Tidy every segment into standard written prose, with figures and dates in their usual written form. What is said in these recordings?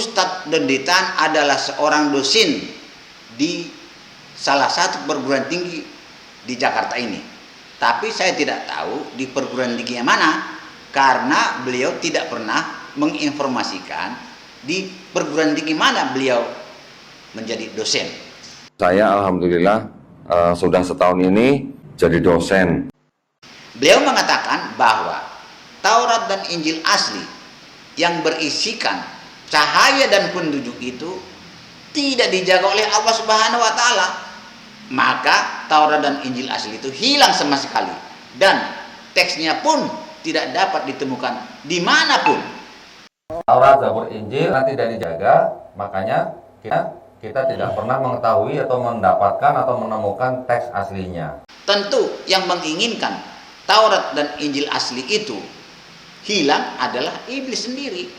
Ustadz Donditan adalah seorang dosen di salah satu perguruan tinggi di Jakarta ini. Tapi saya tidak tahu di perguruan tinggi yang mana, karena beliau tidak pernah menginformasikan di perguruan tinggi mana beliau menjadi dosen. Saya alhamdulillah sudah setahun ini jadi dosen. Beliau mengatakan bahwa Taurat dan Injil asli yang berisikan cahaya dan petunjuk itu tidak dijaga oleh Allah Subhanahu wa taala. Maka Taurat dan Injil asli itu hilang sama sekali, dan teksnya pun tidak dapat ditemukan dimanapun. Taurat, Zabur, Injil tidak dijaga, makanya kita tidak pernah mengetahui atau mendapatkan atau menemukan teks aslinya. Tentu yang menginginkan Taurat dan Injil asli itu hilang adalah iblis sendiri.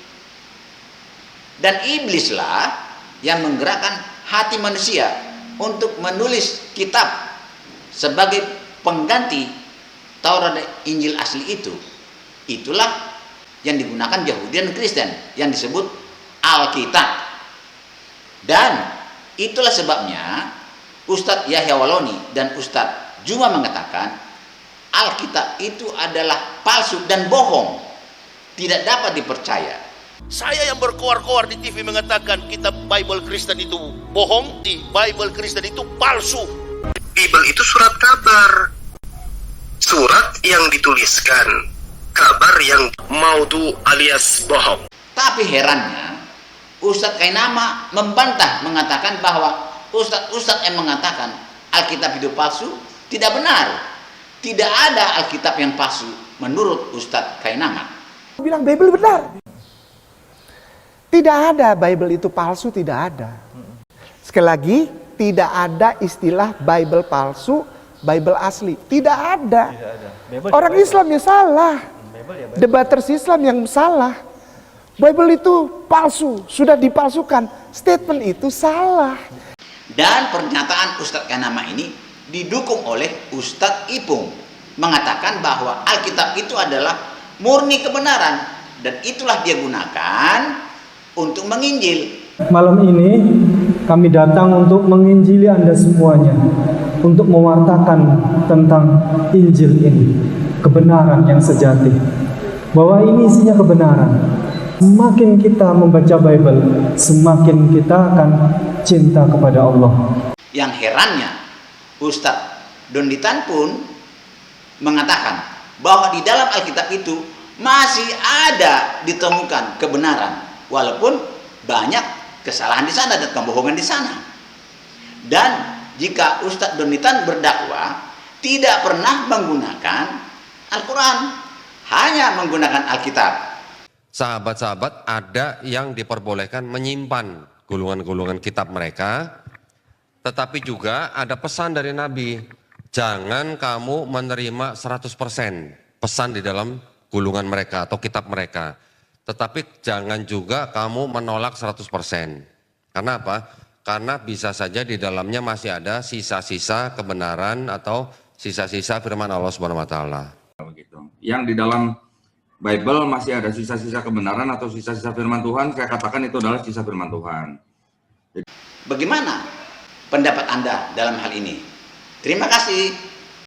Dan iblislah yang menggerakkan hati manusia untuk menulis kitab sebagai pengganti Taurat dan Injil asli itu. Itulah yang digunakan Yahudi dan Kristen yang disebut Alkitab. Dan itulah sebabnya Ustadz Yahya Waloni dan Ustadz Juma mengatakan Alkitab itu adalah palsu dan bohong, tidak dapat dipercaya. Saya yang berkoar-koar di TV mengatakan kitab Bible Kristen itu bohong, di Bible Kristen itu palsu. Bible itu surat kabar, surat yang dituliskan, kabar yang maudhu alias bohong. Tapi herannya Ustadz Kainama membantah, mengatakan bahwa Ustadz yang mengatakan Alkitab itu palsu tidak benar. Tidak ada Alkitab yang palsu menurut Ustadz Kainama. Bilang Bible benar. Tidak ada Bible itu palsu, tidak ada. Sekali lagi, tidak ada istilah Bible palsu, Bible asli. Tidak ada. Orang Islam yang salah. Debaters Islam yang salah. Bible itu palsu, sudah dipalsukan. Statement itu salah. Dan pernyataan Ustadz Kainama ini didukung oleh Ustadz Ipung, mengatakan bahwa Alkitab itu adalah murni kebenaran dan itulah dia gunakan untuk menginjil. Malam ini kami datang untuk menginjili Anda semuanya, untuk mewartakan tentang Injil ini, kebenaran yang sejati, bahwa ini isinya kebenaran. Semakin kita membaca Bible, semakin kita akan cinta kepada Allah. Yang herannya, Ustadz Donditan pun mengatakan bahwa di dalam Alkitab itu masih ada ditemukan kebenaran, walaupun banyak kesalahan di sana dan kebohongan di sana. Dan jika Ustadz Donditan berdakwah tidak pernah menggunakan Al-Quran, hanya menggunakan Alkitab. Sahabat-sahabat ada yang diperbolehkan menyimpan gulungan-gulungan kitab mereka, tetapi juga ada pesan dari Nabi, jangan kamu menerima 100% pesan di dalam gulungan mereka atau kitab mereka, tetapi jangan juga kamu menolak 100%. Karena apa? Karena bisa saja di dalamnya masih ada sisa-sisa kebenaran atau sisa-sisa firman Allah Subhanahu wa taala. Yang di dalam Bible masih ada sisa-sisa kebenaran atau sisa-sisa firman Tuhan, saya katakan itu adalah sisa firman Tuhan. Bagaimana pendapat Anda dalam hal ini? Terima kasih.